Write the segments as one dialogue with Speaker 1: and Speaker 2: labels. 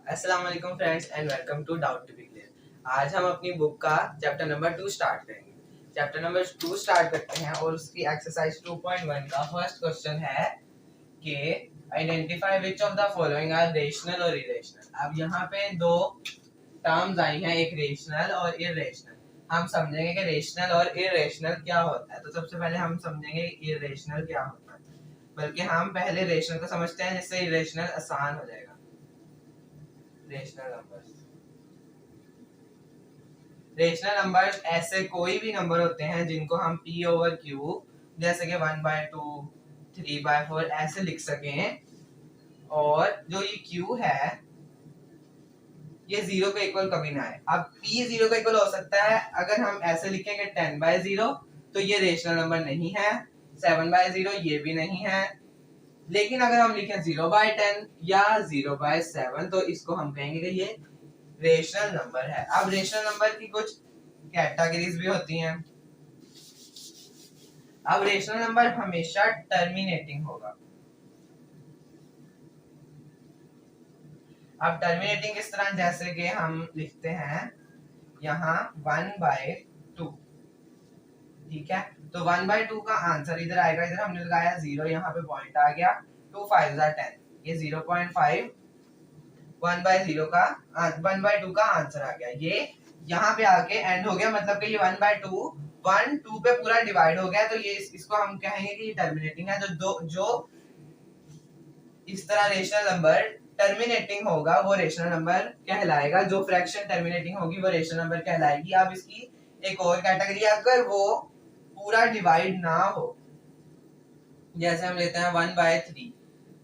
Speaker 1: अस्सलाम वालेकुम friends and welcome to doubt to be clear. आज हम अपनी बुक का चैप्टर नंबर 2 स्टार्ट करेंगे। चैप्टर नंबर 2 स्टार्ट करते हैं और उसकी एक्सरसाइज 2.1 का फर्स्ट क्वेश्चन है कि identify which of the following are rational और इरेशनल। अब यहाँ पे दो टर्म्स आई हैं, एक रेशनल और इरेशनल। हम समझेंगे कि रेशनल और इरेशनल क्या होता है। तो सबसे पहले हम समझेंगे इरेशनल क्या होता है, बल्कि हम पहले रेशनल को समझते हैं जिससे इरेशनल आसान हो जाएगा। रेशनल नंबर्स, रेशनल नंबर्स ऐसे कोई भी नंबर होते हैं जिनको हम p ओवर q जैसे कि 1/2 3/4 ऐसे लिख सकें, और जो ये q है ये 0 के इक्वल कभी ना आए। अब p 0 के इक्वल हो सकता है अगर हम ऐसे लिखेंगे 10/0 तो ये रेशनल नंबर नहीं है, 7/0 ये भी नहीं है। लेकिन अगर हम लिखें 0/10 या 0/7 तो इसको हम कहेंगे कि ये रेशनल नंबर है। अब रेशनल नंबर की कुछ कैटेगरीज भी होती हैं। अब रेशनल नंबर हमेशा टर्मिनेटिंग होगा। अब टर्मिनेटिंग किस तरह, जैसे कि हम लिखते हैं यहाँ 1/2, ठीक है। तो 1/2 का आंसर इधर आएगा, इधर हमने लगाया 0, यहाँ पे पॉइंट आ गया, 2 5 10, ये 0.5 1/0 का 1/2 का आंसर आ गया। ये यहाँ पे आके एंड हो गया, मतलब कि ये 1/2 1 2 पे पूरा डिवाइड हो गया। तो ये इसको हम कहेंगे कि ये टर्मिनेटिंग है। जो इस तरह रेशनल नंबर टर्मिनेटिंग होगा वो रेशनल नंबर कहलाएगा। जो फ्रैक्शन टर्मिनेटिंग होगी वो रेशनल नंबर कहलाएगी। अब इसकी एक और कैटेगरी, अगर वो पूरा डिवाइड ना हो, जैसे हम लेते हैं 1/3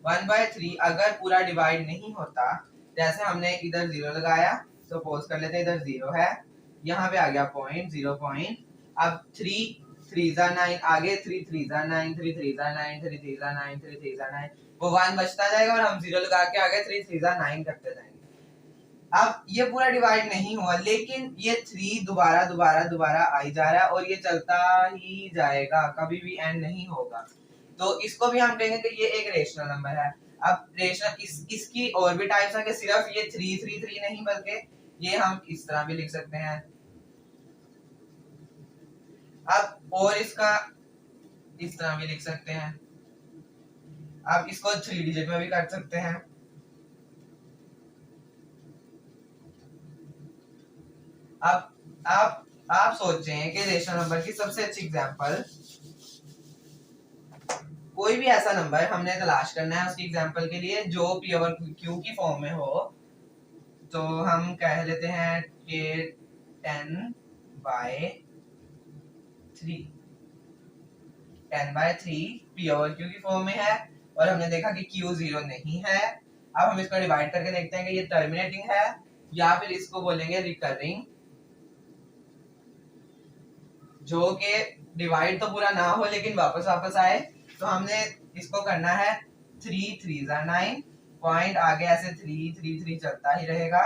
Speaker 1: 1/3 अगर पूरा डिवाइड नहीं होता, जैसे हमने इधर 0 लगाया, सपोज कर लेते हैं इधर 0 है, यहाँ पे आ गया पॉइंट 0 पॉइंट। अब 3 3 9 आगे, 3 3 9 3 3 9 3 3 9 3 3 9, वो 1 बचता जाएगा और हम 0 लगा के आगे 3 3 9 करते जाएंगे। अब ये पूरा डिवाइड नहीं हुआ, लेकिन ये 3 दोबारा दोबारा दोबारा आई जा रहा है और ये चलता ही जाएगा, कभी भी एंड नहीं होगा। तो इसको भी हम कहेंगे कि ये एक रेशनल नंबर है। अब रेशनल इसकी और भी टाइप्स है कि सिर्फ ये 3 3 3 नहीं, बल्कि ये हम इस तरह भी लिख सकते हैं। अब और इसका इस तरह भी लिख सकते हैं। अब इसको 3 डिजिट में भी कर सकते हैं। अब आप सोचें कि रेशनल नंबर की सबसे अच्छी एग्जांपल, कोई भी ऐसा नंबर हमने तलाश करना है उसकी एग्जांपल के लिए जो p ओवर q की फॉर्म में हो। तो हम कह लेते हैं कि 10/3 p ओवर q की फॉर्म में है, और हमने देखा कि q 0 नहीं है। अब हम इसको डिवाइड करके देखते हैं कि ये टर्मिनेटिंग है या फिर इसको बोलेंगे रिकरिंग, जो कि डिवाइड तो पूरा ना हो लेकिन वापस वापस आए। तो हमने इसको करना है 3 3 9 पॉइंट आगे ऐसे 3 3 3 चलता ही रहेगा।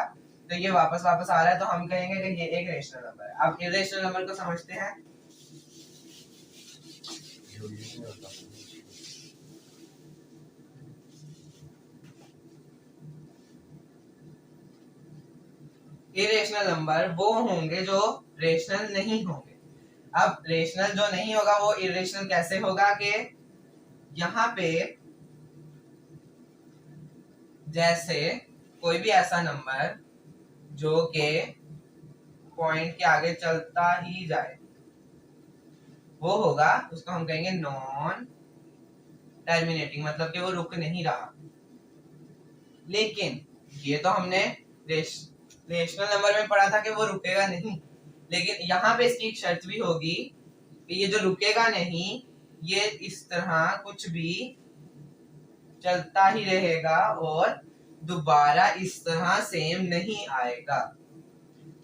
Speaker 1: तो ये वापस वापस आ रहा है, तो हम कहेंगे कि ये एक रेशनल नंबर है। अब इरेशनल नंबर को समझते हैं। इरेशनल नंबर वो होंगे जो रेशनल नहीं होंगे। अब रेशनल जो नहीं होगा वो इरेशनल कैसे होगा कि यहाँ पे जैसे कोई भी ऐसा नंबर जो के पॉइंट के आगे चलता ही जाए वो होगा, उसको हम कहेंगे नॉन टर्मिनेटिंग, मतलब कि वो रुक नहीं रहा। लेकिन ये तो हमने रेशनल नंबर में पढ़ा था कि वो रुकेगा नहीं, लेकिन यहाँ पे इसकी एक शर्त भी होगी कि ये जो रुकेगा नहीं ये इस तरह कुछ भी चलता ही रहेगा और दोबारा इस तरह सेम नहीं आएगा।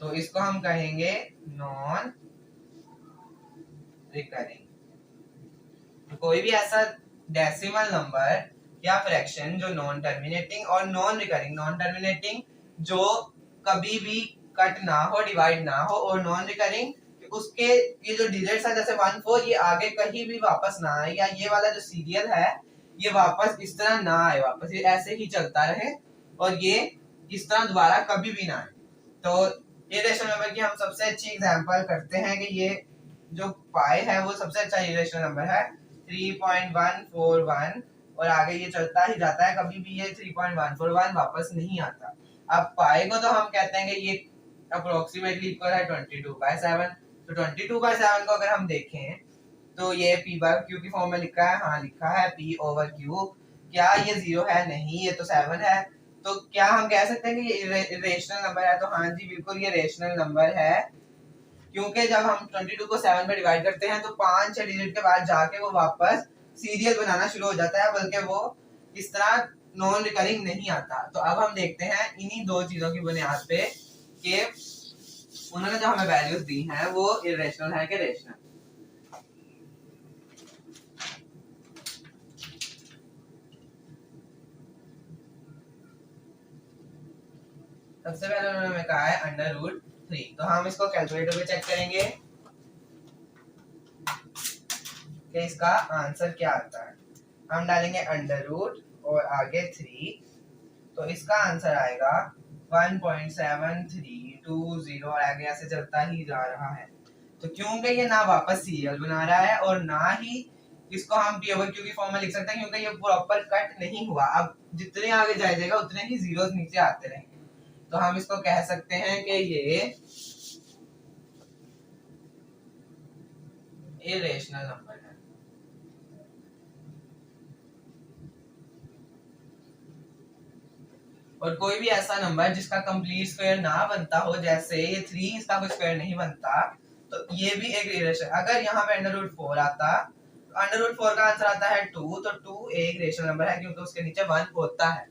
Speaker 1: तो इसको हम कहेंगे नॉन रिकरिंग। कोई भी ऐसा डेसिमल नंबर या फ्रैक्शन जो नॉन टर्मिनेटिंग और नॉन रिकरिंग, नॉन टर्मिनेटिंग जो कभी भी कट ना हो, डिवाइड ना हो, और नॉन रिकरिंग उसके ये जो डिजिट्स है जैसे 1 4 ये आगे कहीं भी वापस ना आए, या ये वाला जो सीरियल है ये वापस इस तरह ना आए, वापस ये ऐसे ही चलता रहे और ये इस तरह दोबारा कभी भी ना आए। तो इरेशनल नंबर की हम सबसे अच्छी एग्जांपल करते हैं कि ये जो पाई है वो सबसे अच्छा इरेशनल नंबर है 3.141 और आगे ये चलता ही जाता है, कभी भी ये 3.141 वापस नहीं आता। अब पाई को तो हम कहते हैं कि ये अप्रोक्सीमेटली इक्वल है 22/7। तो 22/7 को अगर हम देखें तो ये p/q की फॉर्म में लिखा है, हाँ लिखा है p/q। क्या ये 0 है? नहीं, ये तो 7 है। तो क्या हम कह सकते हैं कि ये रेशनल नंबर है? तो हाँ जी बिल्कुल ये रेशनल नंबर है, क्योंकि जब हम 22 को 7 में डिवाइड करते हैं तो 5-6 डिजिट के बाद जाके वो वापस सीरियल बनाना शुरू हो जाता है, बल्कि वो इस तरह नॉन रिकरिंग नहीं आता। तो अब हम देखते हैं इन्हीं दो चीजों की बुनियाद पे कि उन्होंने जो हमें वैल्यूज दी हैं वो इरेशनल है कि रेशनल। सबसे पहले उन्होंने हमें कहा है √3। तो हम इसको कैलकुलेटर पे चेक करेंगे कि इसका आंसर क्या आता है। हम डालेंगे अंडर रूट और आगे 3, तो इसका आंसर आएगा 1.7320 और आगे ऐसे चलता ही जा रहा है। तो क्योंकि ये ना वापस सीरियल बना रहा है और ना ही इसको हम p/q की फॉर्म में लिख सकते हैं, क्योंकि ये प्रॉपर कट नहीं हुआ। अब जितने आगे जाएगा उतने ही जीरोस नीचे आते रहेंगे। तो हम इसको कह सकते हैं कि ये इरेशनल नंबर है। और कोई भी ऐसा नंबर जिसका कंप्लीट स्क्वायर ना बनता हो, जैसे ये 3 इसका कोई स्क्वायर नहीं बनता, तो ये भी एक रिलेशन। अगर यहाँ पे √4 आता तो √4 का आंसर आता है 2, तो 2 एक रेशनल नंबर है क्योंकि उसके नीचे 1 होता है।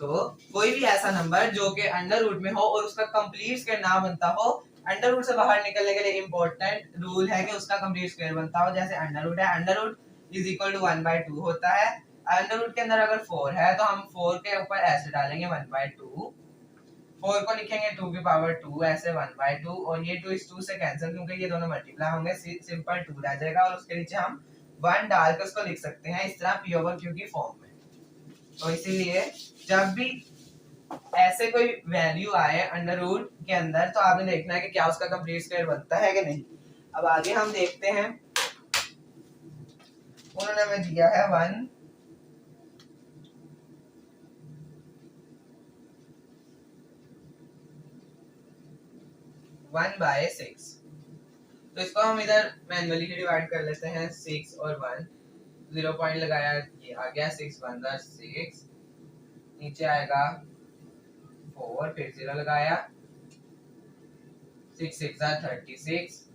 Speaker 1: तो कोई भी ऐसा नंबर जो कि अंडर रूट में हो और उसका कंप्लीट स्क्वायर ना बनता हो, अंडर रूट से बाहर निकलने के लिए इंपॉर्टेंट रूल है कि उसका कंप्लीट स्क्वायर बनता हो। जैसे अंडर रूट है, under root is equal to 1/2 होता है। अंडर रूट के अंदर अगर 4 है तो हम 4 के ऊपर ऐसे डालेंगे 1/2, 4 को लिखेंगे 2 की पावर 2 ऐसे 1/2, और ये 2 इस 2 से कैंसिल क्योंकि ये दोनों मल्टीप्लाई होंगे, सिंपल 2 रह जाएगा और उसके नीचे हम 1 डाल के उसको लिख सकते हैं इस तरह p/q की फॉर्म में। तो इसीलिए जब भी ऐसे कोई वैल्यू आए अंडर रूट के अंदर तो आपने देखना है कि क्या उसका कंप्लीट स्क्वायर बनता है कि नहीं। अब आगे हम देखते हैं, उन्होंने हमें दिया है 1/6। तो इसको हम इधर मैन्युअली डिवाइड कर लेते हैं, 6 और 1, 0 पॉइंट लगाया, ये आ गया 6 1 6, नीचे आएगा 4, फिर 0 लगाया, 6 6 36,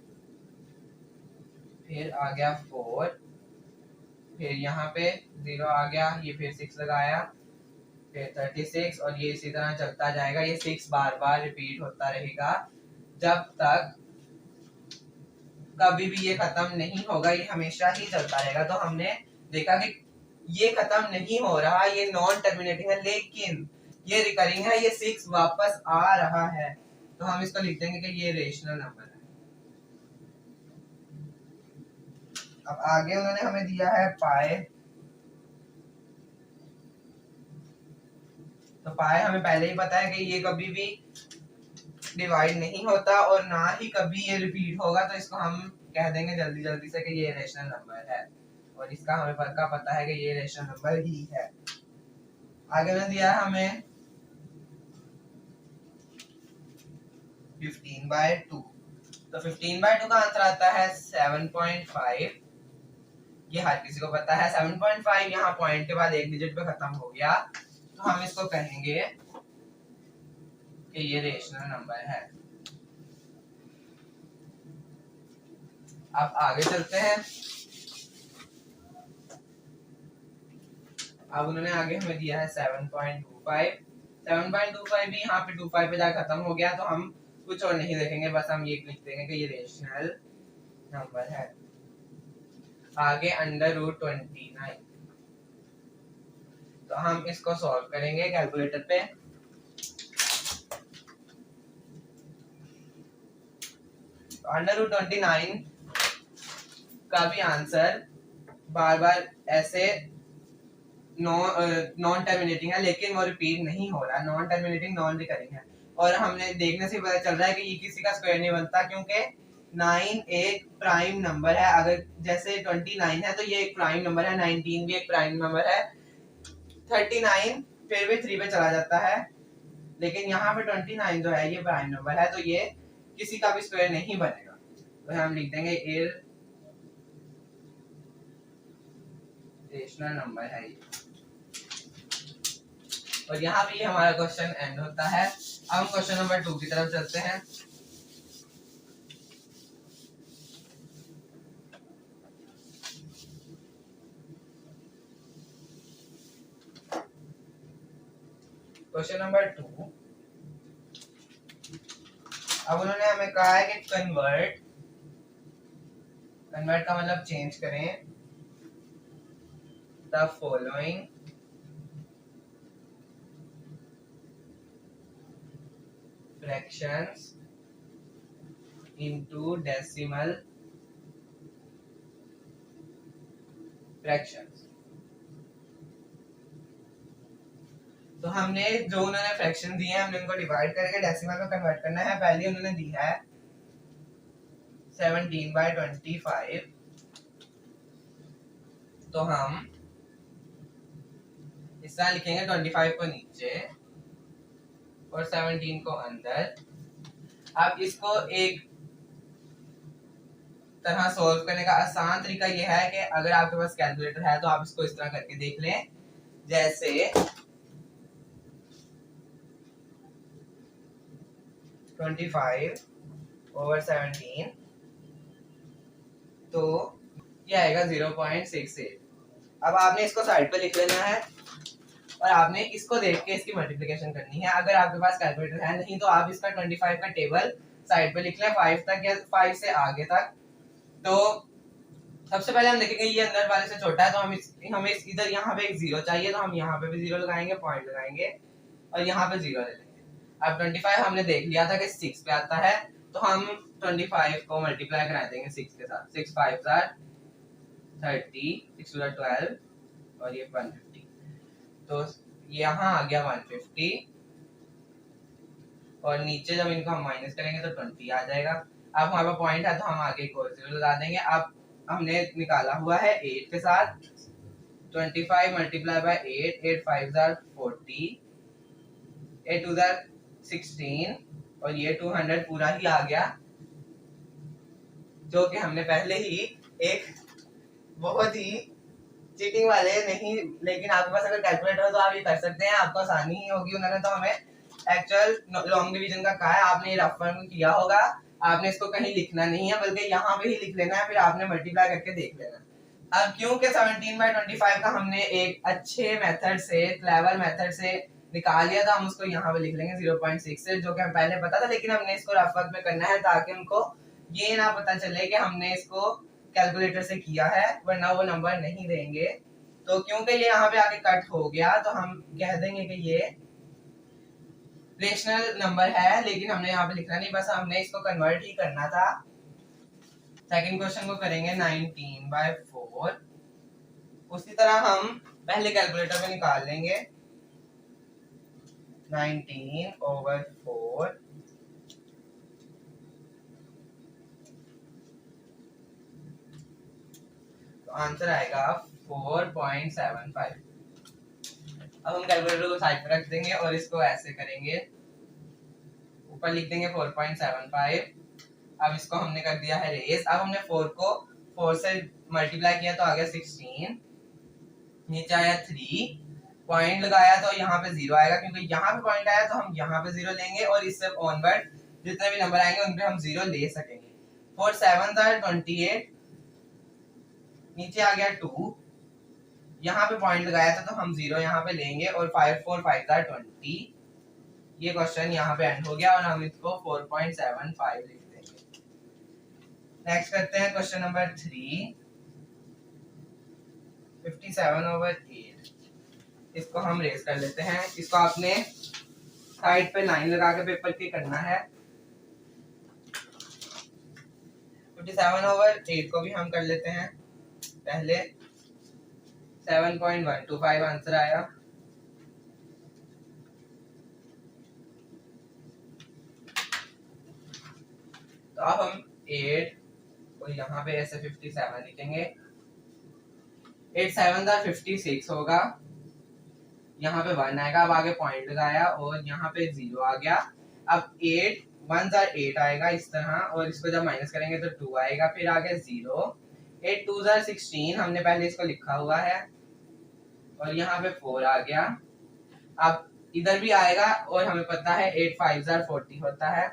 Speaker 1: फिर आ गया 4, फिर यहाँ पे 0 आ गया, ये फिर 6 लगाया, फिर 36, और ये इसी तरह चलता जाएगा। ये 6 बार बार रिपीट होता रहेगा जब तक कभी भी ये खत्म नहीं होगा, ये हमेशा ही चलता रहेगा। तो हमने देखा कि ये खत्म नहीं हो रहा, ये नॉन टर्मिनेटिंग है, लेकिन ये रिकरिंग है, ये 6 वापस आ रहा है। तो हम इसको लिख देंगे कि ये रेशनल नंबर है। अब आगे उन्होंने हमें दिया है पाई। तो पाई हमें पहले ही पता है कि ये कभी भी डिवाइड नहीं होता और ना ही कभी ये रिपीट होगा, तो इसको हम कह देंगे जल्दी जल्दी से कि ये रेशनल नंबर है, और इसका हमें पक्का पता है कि ये रेशनल नंबर ही है। आगे में दिया है हमें 15/2। तो 15/2 का आंसर आता है 7.5। ये हर किसी को पता है 7.5। यहाँ पॉइंट के बाद एक डिजिट पे खत्म हो गया, तो हम इसको कहेंगे कि ये रेशनल नंबर है। अब आगे चलते हैं। अब उन्होंने आगे हमें दिया है 7.25। 7.25 भी यहाँ पे 25 पे जाकर खत्म हो गया, तो हम कुछ और नहीं देखेंगे, बस हम ये लिख देंगे कि ये रेशनल नंबर है। आगे √29। तो हम इसको सॉल्व करेंगे कैलकुलेटर पे। √29 का भी आंसर बार बार ऐसे नॉन टर्मिनेटिंग है, लेकिन वो रिपीट नहीं हो रहा, नॉन टर्मिनेटिंग नॉन रिकरिंग है। और हमने देखने से पता चल रहा है कि ये किसी का स्क्वायर नहीं बनता, क्योंकि 9 एक प्राइम नंबर है। अगर जैसे 29 है तो ये एक प्राइम नंबर है, 19 भी एक प्राइम नंबर है, 39 फिर भी 3 पे चला जाता है, लेकिन यहाँ पे 29 जो है ये प्राइम नंबर है, तो ये किसी का भी स्क्वायर नहीं बनेगा। तो हम लिख देंगे इरेशनल नंबर है ये। और यहाँ पे हमारा क्वेश्चन एंड होता है। अब हम क्वेश्चन नंबर 2 की तरफ चलते हैं। क्वेश्चन नंबर 2, अब उन्होंने हमें कहा है कि कन्वर्ट का मतलब चेंज करें the following fractions into decimal fractions। तो हमने जो उन्होंने फ्रैक्शन दिए हैं हमने उनको डिवाइड करके डेसिमल में कन्वर्ट करना है। पहले उन्होंने दी है 17/25, तो हम इस तरह लिखेंगे 25 को नीचे और 17 को अंदर। अब इसको एक तरह सॉल्व करने का आसान तरीका यह है कि अगर आपके पास कैलकुलेटर है तो आप इसको इस तरह करके देख लें, जैसे 25/17, तो ये आएगा 0.68। अब आपने इसको साइड पे लिख लेना है और आपने इसको देख के इसकी मल्टीप्लिकेशन करनी है। अगर आपके पास कैलकुलेटर है, नहीं तो आप इसका 25 का टेबल साइड पे लिख लें 5 तक या 5 से आगे तक। तो सबसे पहले हम देखेंगे ये अंदर वाले से छोटा है, तो हमें इधर यहाँ पे एक 0 चाहिए, तो हम यहाँ पे भी 0 लगाएंगे, पॉइंट लगाएंगे और यहाँ पे 0 ले लेंगे। अब 25 हमने देख लिया था कि 6 पे आता है, तो हम 25 को मल्टीप्लाई करा देंगे 6 के साथ। 6 5 are 30, 6 2 12 और ये 150, तो यहाँ आ गया 150 और नीचे जब इनको हम माइनस करेंगे तो 20 आ जाएगा। अब हमारे पास पॉइंट है तो हम आगे एक और 0 लगा देंगे। अब हमने निकाला हुआ है 8 के साथ, 25 मल्टीप्लाई बाय 8, 8 5 are 40, 8 2 are 16 और ये 200 पूरा ही आ गया, जो कि हमने पहले ही एक बहुत ही चीटिंग वाले नहीं, लेकिन आपके पास अगर कैलकुलेटर हो तो आप ये कर सकते हैं, आपको आसानी ही होगी। उन्होंने तो हमें एक्चुअल लॉन्ग डिवीजन का कहा है, आपने ये रफ में किया होगा, आपने इसको कहीं लिखना नहीं है बल्कि यहाँ पे ही लिख लेना है, फिर आपने मल्टीप्लाई करके देख लेना। अब क्योंकि 17/25 का हमने एक अच्छे मेथड से, क्लेवर मेथड से निकाल लिया था, हम उसको यहाँ पे लिख लेंगे 0.6, जो कि हम पहले पता था, लेकिन हमने इसको रफ में करना है ताकि उनको ये ना पता चले कि हमने इसको कैलकुलेटर से किया है, वरना वो नंबर नहीं देंगे। तो क्योंकि ये यहाँ पे आके कट हो गया तो हम कह देंगे कि ये रेशनल नंबर है, लेकिन हमने यहाँ पे लिखना नहीं, बस हमने इसको कन्वर्ट ही करना था। सेकंड क्वेश्चन को करेंगे 19/4। उसी तरह हम पहले कैलकुलेटर में निकाल लेंगे 19/4, तो आंसर आएगा 4.75। अब हम कैलकुलेटर को साइड पर रख देंगे और इसको ऐसे करेंगे, ऊपर लिख देंगे 4.75। अब इसको हमने कर दिया है रेस। अब हमने 4 को 4 से मल्टीप्लाई किया तो आ गया 16, नीचे आया 3, पॉइंट लगाया तो यहाँ पे 0 आएगा, क्योंकि यहाँ पे पॉइंट आया तो हम यहाँ पे 0 लेंगे और इससे ऑनवर्ड जितने भी नंबर आएंगे उन पे हम 0 ले सकेंगे। 4 7 are 28, नीचे आ गया 2, यहाँ पे पॉइंट लगाया था तो हम 0 यहाँ पे लेंगे और 5 4 5 are 20। ये क्वेश्चन यहाँ पे एंड हो गया और हम इसको 4.75 लिख देंगे। नेक्स्ट करते हैं क्वेश्चन नंबर 3, 57/8। इसको हम रेस कर लेते हैं। इसको आपने साइड पे लाइन लगा के पेपर पे करना है। 57/8 को भी हम कर लेते हैं। पहले 7.125 आंसर आया। तो अब हम 8 और यहाँ पे ऐसे 57 लिखेंगे। 8 7 56 होगा, यहाँ पे 1 आएगा, अब आगे पॉइंट लगाया और यहाँ पे 0 आ गया। अब 8 1 8 आएगा इस तरह, और इसको जब माइनस करेंगे तो 2 आएगा, फिर आगे 0। 8 2 16 हमने पहले इसको लिखा हुआ है, और यहाँ पे 4 आ गया। अब इधर भी आएगा, और हमें पता है 8 5 40 होता है,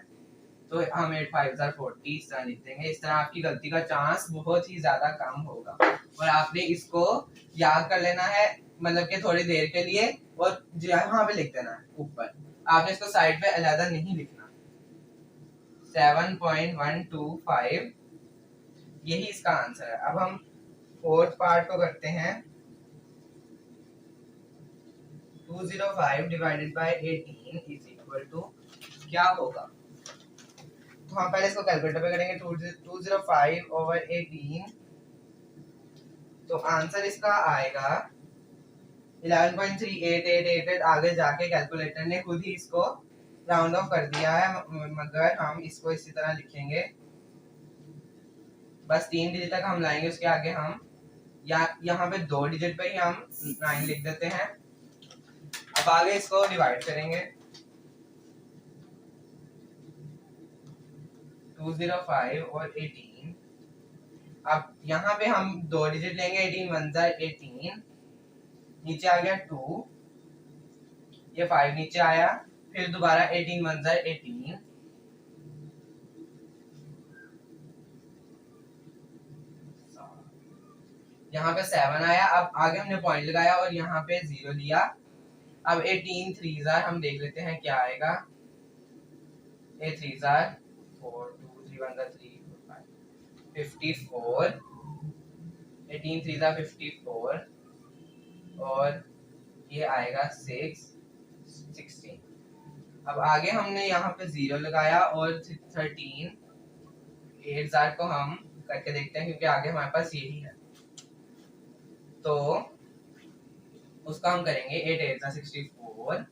Speaker 1: तो हम 8 5 40 इस तरह लिख देंगे। इस तरह आपकी गलती का चांस बहुत ही ज्यादा कम होगा, और आपने इसको याद कर लेना है, मतलब कि थोड़ी देर के लिए, और यहाँ पे लिख देना है ऊपर। आपने इसको साइड पे अलग नहीं लिखना। 7.125 यही इसका आंसर है। अब हम फोर्थ पार्ट को करते हैं। 205 divided by 18 is equal to क्या होगा? तो हम पहले इसको कैलकुलेटर पे करेंगे। 205 ओवर 18, तो आंसर इसका आएगा 11.3888। आगे जाके कैलकुलेटर ने खुद ही इसको राउंड ऑफ कर दिया है, मगर हम इसको इसी तरह लिखेंगे। बस 3 डिजिट तक हम लाएंगे, उसके आगे हम यहाँ पे 2 डिजिट पे ही हम 9 लिख देते हैं। अब आगे इसको डिवाइड करेंगे। 205 और 18, अब यहाँ पे हम 2 डिजिट लेंगे। 18 1 18, नीचे आ गया 2, ये 5 नीचे आया, फिर दोबारा 18 1 18, यहाँ पे 7 आया। अब आगे हमने पॉइंट लगाया और यहाँ पे 0 लिया। अब 18 3 हम देख लेते हैं क्या आएगा। 8 3 4 2 3 1 3 4 5 54। 18 3 54, और ये आएगा 6 16। अब आगे हमने यहाँ पे 0 लगाया और 13 8 को हम करके देखते हैं, क्योंकि आगे हमारे पास यही है, तो उसका हम करेंगे। 8 8 64,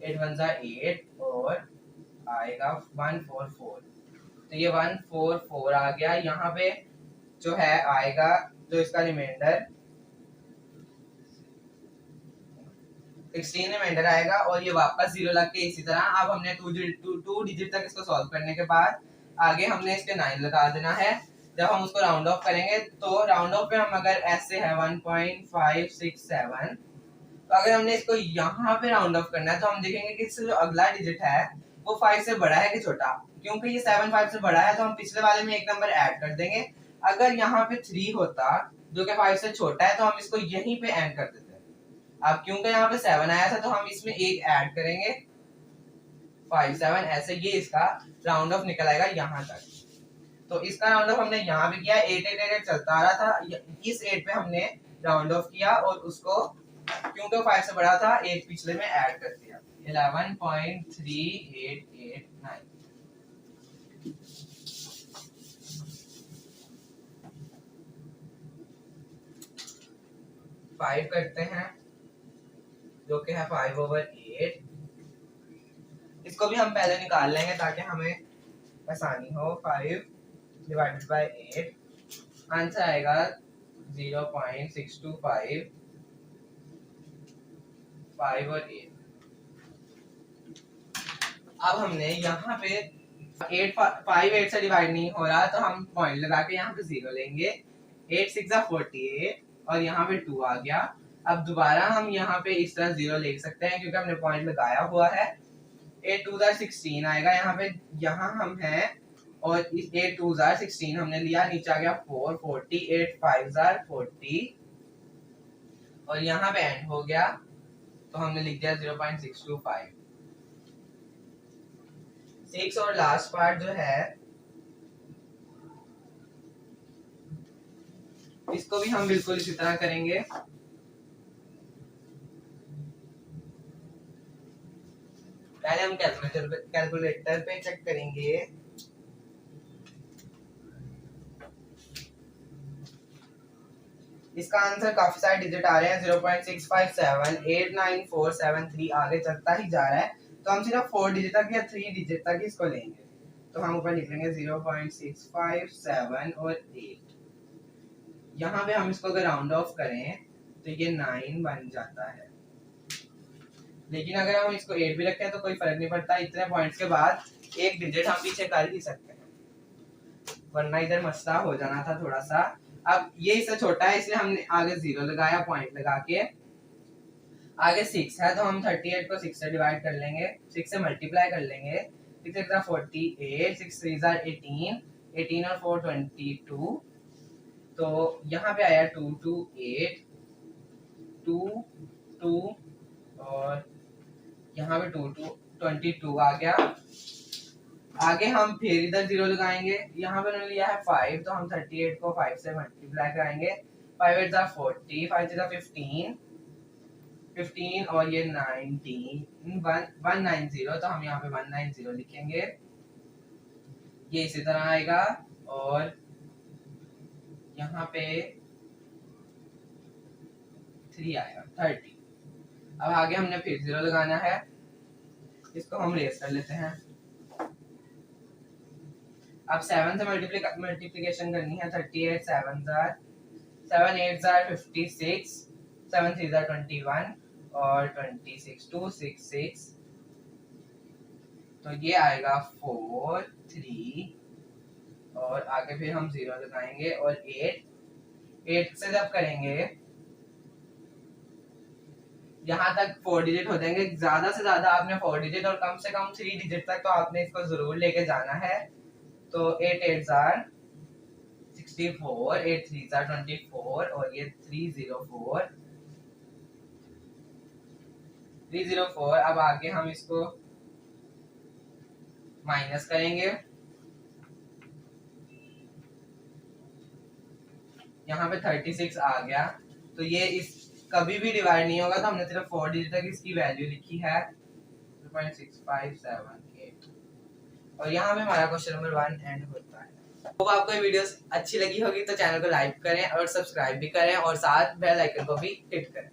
Speaker 1: 8 1 8, और आएगा 144। तो ये 144 आ गया। यहाँ पे जो है आएगा, जो इसका रिमाइंडर 16 रिमाइंडर आएगा, और ये वापस 0 लग के इसी तरह। अब हमने 2 डिजिट तक इसको सॉल्व करने के बाद आगे हमने इसके 9 लगा देना है। जब हम उसको राउंड ऑफ करेंगे, तो राउंड ऑफ पे हम अगर ऐसे है 1.567, तो अगर हमने इसको यहाँ पे राउंड ऑफ करना है, तो हम देखेंगे कि इससे जो अगला डिजिट है वो 5 से बड़ा है कि छोटा। क्योंकि ये 7 5 से बड़ा है, तो हम पिछले वाले में एक नंबर ऐड कर देंगे। अगर यहाँ पे 3 होता जो कि 5 से छोटा है, तो हम इसको यहीं पे एंड कर देते हैं। अब क्योंकि यहाँ पे 7 आया था, तो हम इसमें एक ऐड करेंगे 5 7, ऐसे ये इसका राउंड ऑफ निकल आएगा यहाँ तक। तो इसका राउंड ऑफ हमने यहाँ भी किया। 8 8 8 चलता आ रहा था, इस 8 पे हमने राउंड ऑफ किया, और उसको क्योंकि 5 से बड़ा था, एक पिछले में ऐड कर दिया। 11.3889। 5 करते हैं, जो कि है 5 ओवर 8। इसको भी हम पहले निकाल लेंगे ताकि हमें आसानी हो। 5 डिवाइडेड बाय 8, आंसर आएगा 0.625। 5 और 8। अब हमने यहाँ पे 5 8 से डिवाइड नहीं हो रहा, तो हम पॉइंट लगा के यहाँ पे 0 लेंगे। 8 6 48, और यहाँ पे 2 आ गया। अब दोबारा हम यहाँ पे इस तरह 0 लिख सकते हैं, क्योंकि हमने पॉइंट लगाया हुआ है। 8 2 16 आएगा यहाँ पे, यहाँ हम हैं, और इस 8 2 16 हमने लिया, नीचे आ गया 4 40, 8 5 40, और यहाँ पे एंड हो गया, तो हमने लिख दिया 0.625। 6 और लास्ट पार्ट जो है, इसको भी हम बिल्कुल इसी तरह करेंगे। पहले हम कैलकुलेटर पे चेक करेंगे। इसका आंसर काफी सारे डिजिट आ रहे हैं 0.657 89473 आगे चलता ही जा रहा है, तो हम सिर्फ 4 डिजिट तक या 3 डिजिट तक इसको लेंगे। तो हम ऊपर लिख लेंगे 0.657 और 8। यहाँ पे हम इसको अगर राउंड ऑफ करें तो ये 9 बन जाता है, लेकिन अगर हम इसको 8 भी रखें तो कोई फर्क नहीं पड़ता, इतने पॉइंट्स के बाद एक डिजिट हम पीछे कर ही सकते हैं, वरना इधर मसला हो जाना था थोड़ा सा। अब ये इससे छोटा है इसलिए हमने आगे 0 लगाया पॉइंट लगा के। आगे 6 है तो हम 38 को 6 से डिवाइड कर लेंगे, 6 से मल्टीप्लाई कर लेंगे, 6 6 48, 6 3 18, 18 और 4 22, तो यहाँ पे आया 2 2 8, 2 2 और यहाँ पे 2 2 22 आ गया। आगे हम फिर इधर 0 लगाएंगे, यहाँ पे उन्होंने लिया है 5 तो हम 38 को 5 से मल्टीप्लाई कराएंगे, 5 8 40, 5 6 15, 15 और ये 19, 190, तो हम यहाँ पे 190 लिखेंगे, ये इसी तरह आएगा। और यहाँ पे 3 आएगा 30। अब आगे हमने फिर 0 लगाना है, इसको हम रेस कर लेते हैं। अब 7 से मल्टीप्लिकेशन करनी है, 38 7 8 56, 7 3 21 और 26 266, तो ये आएगा 4 3 और आगे फिर हम 0 लगाएंगे और 8 से जब करेंगे यहाँ तक 4 डिजिट हो जाएंगे, ज्यादा से ज्यादा आपने 4 डिजिट और कम से कम 3 डिजिट तक तो आपने इसको जरूर लेके जाना है। तो 8 8 64, 8 3 24 और ये 304। अब आगे हम इसको माइनस करेंगे, यहाँ पे 36 आ गया, तो ये इस कभी भी डिवाइड नहीं होगा, तो हमने सिर्फ 4 डिजिट तक इसकी वैल्यू लिखी है 0.6578 और यहाँ पे हमारा क्वेश्चन नंबर 1 एंड होता है। तो आपको ये वीडियो अच्छी लगी होगी तो चैनल को लाइक करें और सब्सक्राइब भी करें और साथ बेल आइकन को भी हिट करें।